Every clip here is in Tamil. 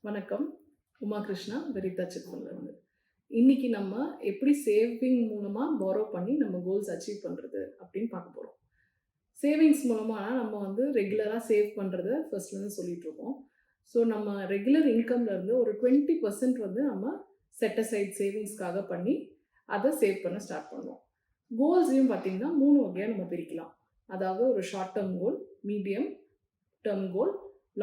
வணக்கம். உமா கிருஷ்ணா, வெரிதா சிட்ஃபண்ட்லேருந்து. இன்னைக்கு நம்ம எப்படி சேவிங் மூலமாக பாரோ பண்ணி நம்ம கோல்ஸ் அச்சீவ் பண்ணுறது அப்படின்னு பார்க்க போகிறோம். சேவிங்ஸ் மூலமாக நம்ம ரெகுலராக சேவ் பண்ணுறத ஃபர்ஸ்ட்லேருந்து சொல்லிட்டு இருக்கோம். ஸோ நம்ம ரெகுலர் இன்கம்லேருந்து ஒரு 20% நம்ம செட் அசைட் சேவிங்ஸ்க்காக பண்ணி அதை சேவ் பண்ண ஸ்டார்ட் பண்ணுவோம். கோல்ஸையும் பார்த்திங்கன்னா 3 வகையாக நம்ம பிரிக்கலாம். அதாவது ஒரு short term goal, medium term goal,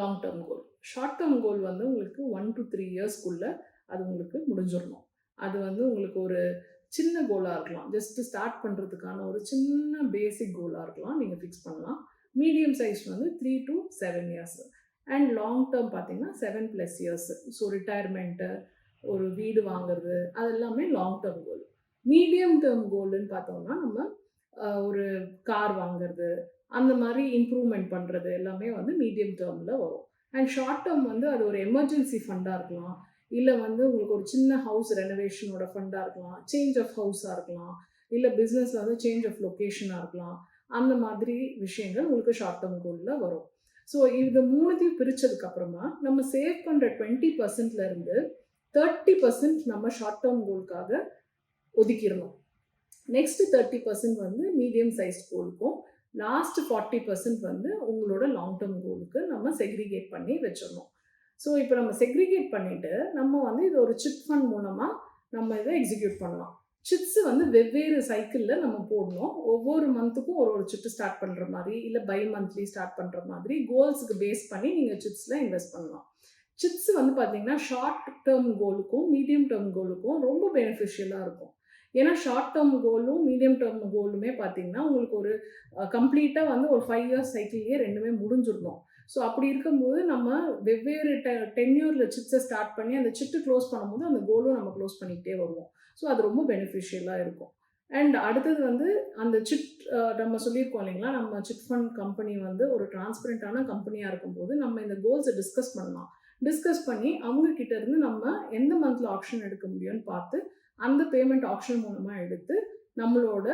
long term கோல். ஷார்ட் டேர்ம் கோல் உங்களுக்கு 1 to 3 இயர்ஸ்க்குள்ளே அது உங்களுக்கு முடிஞ்சிடணும். அது உங்களுக்கு ஒரு சின்ன கோலாக இருக்கலாம், ஜஸ்ட்டு ஸ்டார்ட் பண்ணுறதுக்கான ஒரு சின்ன பேசிக் கோலாக இருக்கலாம், நீங்கள் ஃபிக்ஸ் பண்ணலாம். Medium size 3 to 7 years and long term பார்த்தீங்கன்னா 7+ இயர்ஸ். ஸோ ரிட்டையர்மெண்ட்டு, ஒரு வீடு வாங்குறது, அது எல்லாமே long term goal. Medium term கோல்னு பார்த்தோம்னா நம்ம ஒரு கார் வாங்குறது, அந்த மாதிரி இம்ப்ரூவ்மெண்ட் பண்ணுறது எல்லாமே மீடியம் டேர்மில் வரும். அண்ட் ஷார்ட் டேர்ம் அது ஒரு எமர்ஜென்சி ஃபண்டாக இருக்கலாம், இல்லை உங்களுக்கு ஒரு சின்ன ஹவுஸ் ரெனோவேஷனோட ஃபண்டாக இருக்கலாம், சேஞ்ச் ஆஃப் ஹவுஸாக இருக்கலாம், இல்லை பிஸ்னஸில் சேஞ்ச் ஆஃப் லொக்கேஷனாக இருக்கலாம். அந்த மாதிரி விஷயங்கள் உங்களுக்கு ஷார்ட் டேர்ம் கோலில் வரும். ஸோ இது 3த்தையும் பிரித்ததுக்கப்புறமா நம்ம சேவ் பண்ணுற 20%லேருந்து 30% நம்ம ஷார்ட் டேர்ம் கோலுக்காக ஒதுக்கிடணும். நெக்ஸ்ட் 30% மீடியம் சைஸ் கோலுக்கும், லாஸ்ட் 40% உங்களோட லாங் டேர்ம் கோலுக்கு நம்ம செக்ரிகேட் பண்ணி வச்சிடணும். ஸோ இப்போ நம்ம செக்ரிகேட் பண்ணிவிட்டு நம்ம இது ஒரு சிட் ஃபண்ட் மூலமாக நம்ம இதை எக்ஸிக்யூட் பண்ணலாம். சிட்ஸு வெவ்வேறு சைக்கிளில் நம்ம போடணும். ஒவ்வொரு மந்த்துக்கும் ஒரு சிட்டு ஸ்டார்ட் பண்ணுற மாதிரி, இல்லை பை மந்த்லி ஸ்டார்ட் பண்ணுற மாதிரி கோல்ஸுக்கு பேஸ் பண்ணி நீங்கள் சிட்ஸில் இன்வெஸ்ட் பண்ணலாம். சிட்ஸ் பார்த்தீங்கன்னா ஷார்ட் டேர்ம் கோலுக்கும் மீடியம் டேர்ம் கோலுக்கும் ரொம்ப பெனிஃபிஷியலாக இருக்கும். ஏன்னா ஷார்ட் டேர்ம் கோலும் மீடியம் டேர்ம் கோலுமே பார்த்தீங்கன்னா உங்களுக்கு ஒரு கம்ப்ளீட்டாக ஒரு 5 இயர்ஸ் சைக்கிள்லேயே ரெண்டுமே முடிஞ்சிடணும். ஸோ அப்படி இருக்கும்போது நம்ம வெவ்வேறு டென்யூரில் சிட்ஸை ஸ்டார்ட் பண்ணி அந்த சிட்டு க்ளோஸ் பண்ணும்போது அந்த கோலும் நம்ம க்ளோஸ் பண்ணிக்கிட்டே வருவோம். ஸோ அது ரொம்ப பெனிஃபிஷியலாக இருக்கும். அண்ட் அடுத்தது அந்த சிட் நம்ம சொல்லியிருக்கோம் இல்லைங்களா, நம்ம சிட் ஃபண்ட் கம்பெனி ஒரு டிரான்ஸ்பரண்டான கம்பெனியாக இருக்கும்போது நம்ம இந்த கோல்ஸை டிஸ்கஸ் பண்ணலாம். டிஸ்கஸ் பண்ணி அவங்கக்கிட்ட இருந்து நம்ம எந்த மந்தில் ஆப்ஷன் எடுக்க முடியும்னு பார்த்து அந்த பேமெண்ட் ஆப்ஷன் மூலமாக எடுத்து நம்மளோட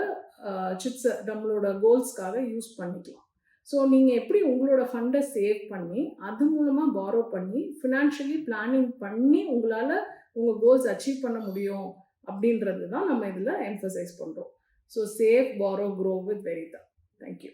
சிட்ஸை நம்மளோட கோல்ஸ்க்காக யூஸ் பண்ணிக்கலாம். ஸோ நீங்கள் எப்படி உங்களோட ஃபண்டை சேவ் பண்ணி அது மூலமாக பாரோ பண்ணி ஃபினான்ஷியலி பிளானிங் பண்ணி உங்களால் உங்கள் கோல்ஸ் அச்சீவ் பண்ண முடியும் அப்படின்றது தான் நம்ம இதில் எம்ஃபசைஸ் பண்ணுறோம். So save, borrow, grow with வெரிதா. தேங்க்யூ.